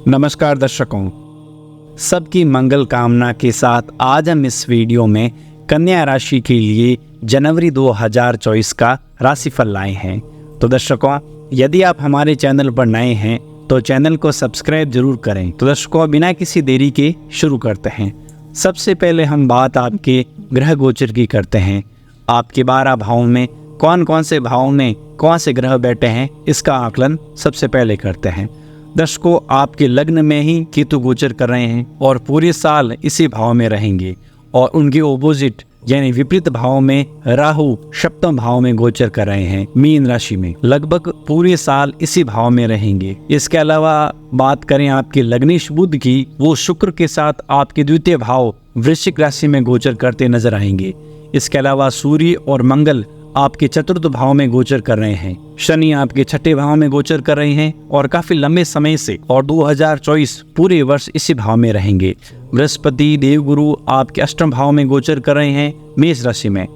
नमस्कार दर्शकों, सबकी मंगल कामना के साथ आज हम इस वीडियो में कन्या राशि के लिए जनवरी 2024 का राशिफल लाए हैं। तो दर्शकों, यदि आप हमारे चैनल पर नए हैं तो चैनल को सब्सक्राइब जरूर करें। तो दर्शकों, बिना किसी देरी के शुरू करते हैं। सबसे पहले हम बात आपके ग्रह गोचर की करते हैं। आपके 12 भावों में कौन कौन से भावों में कौन से ग्रह बैठे हैं, इसका आकलन सबसे पहले करते हैं। दर्शकों, आपके लग्न में ही केतु गोचर कर रहे हैं और पूरे साल इसी भाव में रहेंगे, और उनके ऑपोजिट यानी विपरीत भाव में राहु सप्तम भाव में गोचर कर रहे हैं, मीन राशि में। लगभग पूरे साल इसी भाव में रहेंगे। इसके अलावा बात करें आपके लग्नेश बुध की, वो शुक्र के साथ आपके द्वितीय भाव वृश्चिक राशि में गोचर करते नजर आएंगे। इसके अलावा सूर्य और मंगल आपके चतुर्थ भाव में गोचर कर रहे हैं। शनि आपके छठे भाव में गोचर कर रहे हैं और काफी लंबे समय से, और 2024 पूरे वर्ष इसी भाव में रहेंगे। बृहस्पति देवगुरु आपके अष्टम भाव में गोचर कर रहे हैं, मेष राशि में।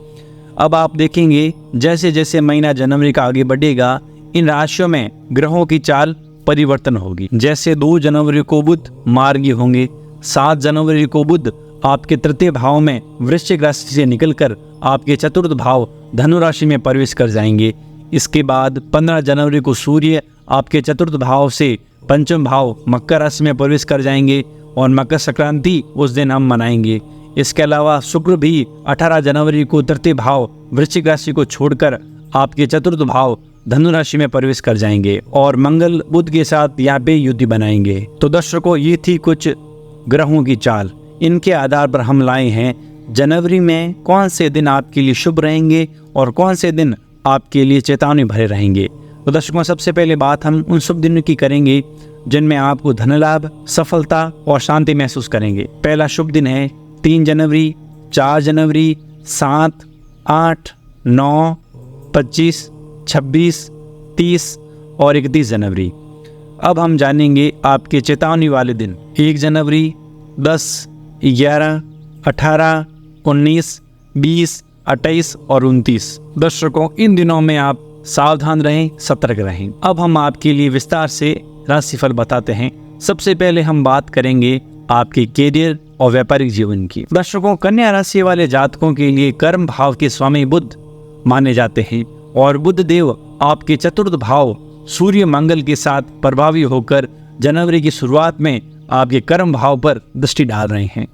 अब आप देखेंगे जैसे जैसे महीना जनवरी का आगे बढ़ेगा, इन राशियों में ग्रहों की चाल परिवर्तन होगी। जैसे 2 जनवरी को बुध मार्गी होंगे, 7 जनवरी को बुध आपके तृतीय भाव में वृश्चिक राशि से निकलकर आपके चतुर्थ भाव धनु राशि में प्रवेश कर जाएंगे। इसके बाद 15 जनवरी को सूर्य आपके चतुर्थ भाव से पंचम भाव मकर राशि में प्रवेश कर जाएंगे और मकर संक्रांति उस दिन हम मनाएंगे। इसके अलावा शुक्र भी 18 जनवरी को तृतीय भाव वृश्चिक राशि को छोड़कर आपके चतुर्थ भाव धनु राशि में प्रवेश कर जाएंगे और मंगल बुध के साथ यहाँ पे युति बनाएंगे। तो दर्शकों, ये थी कुछ ग्रहों की चाल। इनके आधार पर हम लाए हैं जनवरी में कौन से दिन आपके लिए शुभ रहेंगे और कौन से दिन आपके लिए चेतावनी भरे रहेंगे। तो दर्शकों, सबसे पहले बात हम उन शुभ दिनों की करेंगे जिनमें आपको धन लाभ, सफलता और शांति महसूस करेंगे। पहला शुभ दिन है 3 जनवरी, 4 जनवरी, 7, 8, 9, 25, 26, 30 और 31 जनवरी। अब हम जानेंगे आपके चेतावनी वाले दिन। 1 जनवरी, 10, 11, 18, 19, 20, 28 और 29। दर्शकों, इन दिनों में आप सावधान रहें, सतर्क रहें। अब हम आपके लिए विस्तार से राशिफल बताते हैं। सबसे पहले हम बात करेंगे आपके कैरियर और व्यापारिक जीवन की। दर्शकों, कन्या राशि वाले जातकों के लिए कर्म भाव के स्वामी बुध माने जाते हैं और बुध देव आपके चतुर्थ भाव सूर्य मंगल के साथ प्रभावी होकर जनवरी की शुरुआत में आपके कर्म भाव पर दृष्टि डाल रहे हैं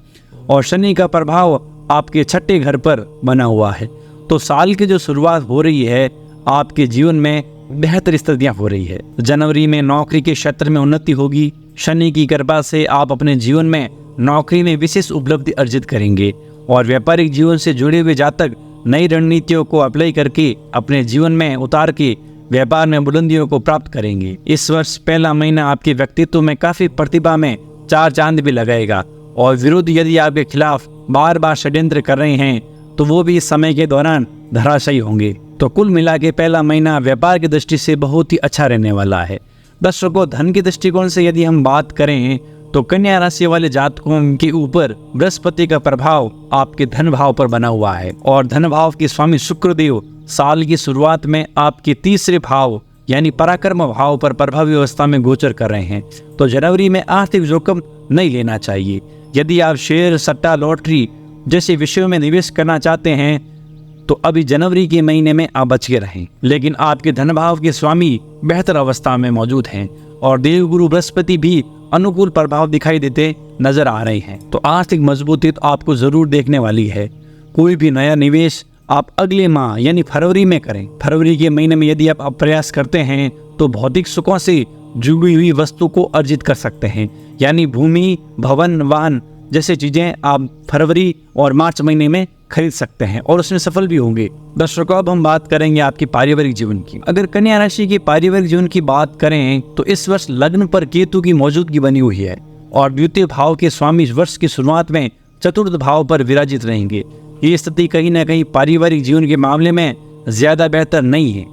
और शनि का प्रभाव आपके छठे घर पर बना हुआ है। तो साल की जो शुरुआत हो रही है, आपके जीवन में बेहतर स्थितियां हो रही है। जनवरी में नौकरी के क्षेत्र में उन्नति होगी। शनि की कृपा से आप अपने जीवन में नौकरी में विशेष उपलब्धि अर्जित करेंगे और व्यापारिक जीवन से जुड़े हुए जातक नई रणनीतियों को अप्लाई करके अपने जीवन में उतार के व्यापार में बुलंदियों को प्राप्त करेंगे। इस वर्ष पहला महीना आपके व्यक्तित्व में काफी प्रतिभा में 4 चांद भी लगाएगा और विरोधी यदि आपके खिलाफ बार बार षड्यंत्र कर रहे हैं तो वो भी इस समय के दौरान धराशायी होंगे। तो कुल मिला के पहला महीना व्यापार की दृष्टि से बहुत ही अच्छा रहने वाला है। दर्शकों, धन के दृष्टिकोण से यदि हम बात करें तो कन्या राशि वाले जातकों के ऊपर बृहस्पति का प्रभाव आपके धन भाव पर बना हुआ है और धन भाव के स्वामी शुक्रदेव साल की शुरुआत में आपके तीसरे भाव यानी पराक्रम भाव पर प्रभावी अवस्था में गोचर कर रहे हैं। तो जनवरी में आर्थिक जोखिम नहीं लेना चाहिए। यदि आप शेयर, सट्टा, लॉटरी जैसे विषयों में निवेश करना चाहते हैं तो अभी जनवरी के महीने में आप बच के रहें। लेकिन आपके धन भाव के स्वामी बेहतर अवस्था में मौजूद हैं और देवगुरु बृहस्पति भी अनुकूल प्रभाव दिखाई देते नजर आ रहे हैं। तो आर्थिक मजबूती तो आपको जरूर देखने वाली है। कोई भी नया निवेश आप अगले माह यानी फरवरी में करें। फरवरी के महीने में यदि आप प्रयास करते हैं तो भौतिक सुखों से जुड़ी हुई वस्तु को अर्जित कर सकते हैं, यानी भूमि, भवन, वाहन जैसे चीजें आप फरवरी और मार्च महीने में खरीद सकते हैं और उसमें सफल भी होंगे। दर्शकों, अब हम बात करेंगे आपके पारिवारिक जीवन की। अगर कन्या राशि के पारिवारिक जीवन की बात करें तो इस वर्ष लग्न पर केतु की मौजूदगी बनी हुई है और द्वितीय भाव के स्वामी वर्ष की शुरुआत में चतुर्थ भाव पर विराजित रहेंगे। ये स्थिति कहीं ना कहीं पारिवारिक जीवन के मामले में ज्यादा बेहतर नहीं है।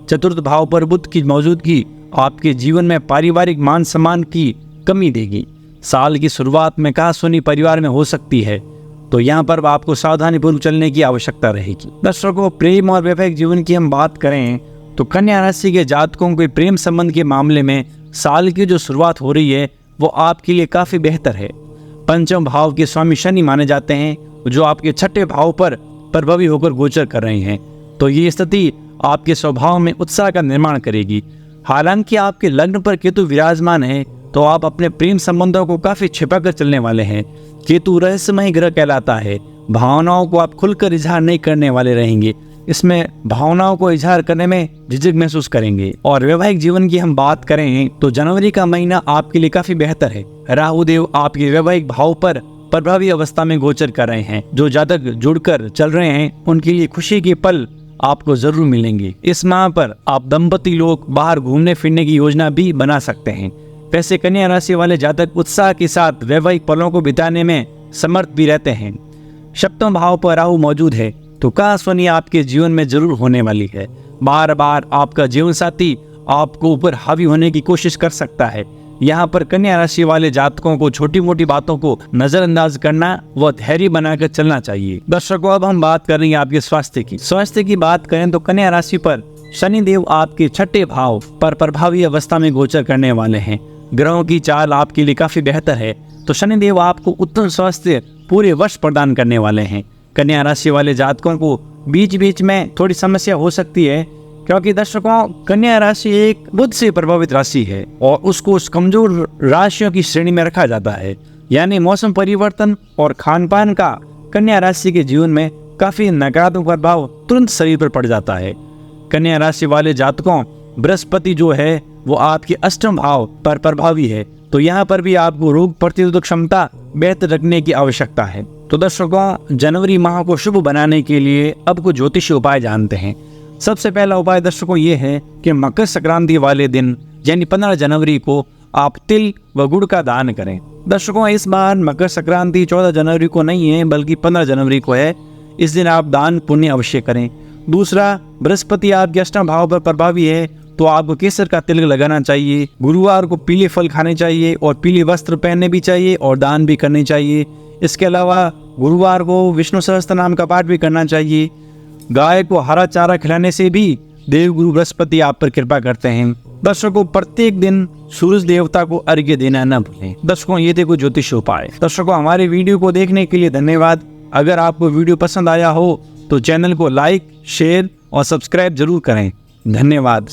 चतुर्थ भाव पर बुध की मौजूदगी आपके जीवन में पारिवारिक मान सम्मान की कमी देगी। साल की शुरुआत में कहासुनी परिवार में हो सकती है, तो यहाँ पर आपको सावधानी पूर्वक चलने की आवश्यकता रहेगी। दर्शकों, प्रेम और वैवाहिक जीवन की हम बात करें तो कन्या राशि के जातकों के प्रेम संबंध के मामले में साल की जो शुरुआत हो रही है वो आपके लिए काफ़ी बेहतर है। पंचम भाव के स्वामी शनि माने जाते हैं, जो आपके छठे भाव पर प्रभावी होकर गोचर कर रहे हैं। तो ये स्थिति आपके स्वभाव में उत्साह का निर्माण करेगी। हालांकि आपके लग्न पर केतु विराजमान है, तो आप अपने प्रेम संबंधों को काफ़ी छिपा कर चलने वाले हैं। केतु रहस्यमय ग्रह कहलाता है। भावनाओं को आप खुलकर इजहार नहीं करने वाले रहेंगे। इसमें भावनाओं को इजहार करने में झिझक महसूस करेंगे। और वैवाहिक जीवन की हम बात करें तो जनवरी का महीना आपके लिए काफी बेहतर है। राहु देव आपके वैवाहिक भाव पर प्रभावी अवस्था में गोचर कर रहे हैं। जो जातक जुड़कर चल रहे हैं उनके लिए खुशी के पल आपको जरूर मिलेंगे। इस माह पर आप दंपति लोग बाहर घूमने फिरने की योजना भी बना सकते हैं। वैसे कन्या राशि वाले जातक उत्साह के साथ वैवाहिक पलों को बिताने में समर्थ भी रहते हैं। सप्तम भाव पर राहु मौजूद है, तो कहासुनी आपके जीवन में जरूर होने वाली है। बार बार आपका जीवन साथी आपको ऊपर हावी होने की कोशिश कर सकता है। यहाँ पर कन्या राशि वाले जातकों को छोटी मोटी बातों को नजरअंदाज करना व धैर्य बनाकर चलना चाहिए। दर्शकों, अब हम बात कर रहे हैं आपके स्वास्थ्य की। स्वास्थ्य की बात करें तो कन्या राशि पर शनिदेव आपके छठे भाव पर प्रभावी अवस्था में गोचर करने वाले हैं। ग्रहों की चाल आपके लिए काफी बेहतर है, तो शनिदेव आपको उत्तम स्वास्थ्य पूरे वर्ष प्रदान करने वाले हैं। कन्या राशि वाले जातकों को बीच बीच में थोड़ी समस्या हो सकती है, क्योंकि दर्शकों कन्या राशि एक बुध से प्रभावित राशि है और उसको उस कमजोर राशियों की श्रेणी में रखा जाता है। यानी मौसम परिवर्तन और खान पान का कन्या राशि के जीवन में काफी नकारात्मक प्रभाव तुरंत शरीर पर पड़ जाता है। कन्या राशि वाले जातकों बृहस्पति जो है वो आपके अष्टम भाव पर प्रभावी है, तो यहाँ पर भी आपको रोग प्रतिरोधक क्षमता बेहतर रखने की आवश्यकता है। तो दर्शकों, जनवरी माह को शुभ बनाने के लिए अब कुछ ज्योतिषीय उपाय जानते हैं। सबसे पहला उपाय दर्शकों ये है कि मकर संक्रांति वाले दिन यानी 15 जनवरी को आप तिल व गुड़ का दान करें। दर्शकों, इस बार मकर संक्रांति 14 जनवरी को नहीं है बल्कि 15 जनवरी को है। इस दिन आप दान पुण्य अवश्य करें। दूसरा, बृहस्पति आपके अष्टम भाव पर प्रभावी है, तो आपको केसर का तिलक लगाना चाहिए। गुरुवार को पीले फल खाने चाहिए और पीले वस्त्र पहनने भी चाहिए और दान भी करने चाहिए। इसके अलावा गुरुवार को विष्णु सहस्त्र नाम का पाठ भी करना चाहिए। गाय को हरा चारा खिलाने से भी देवगुरु बृहस्पति आप पर कृपा करते हैं। दर्शकों, प्रत्येक दिन सूरज देवता को अर्घ्य देना न भूलें। दर्शकों, ये थे कुछ ज्योतिष उपाय। दर्शकों, हमारे वीडियो को देखने के लिए धन्यवाद। अगर आपको वीडियो पसंद आया हो तो चैनल को लाइक, शेयर और सब्सक्राइब जरूर करें। धन्यवाद।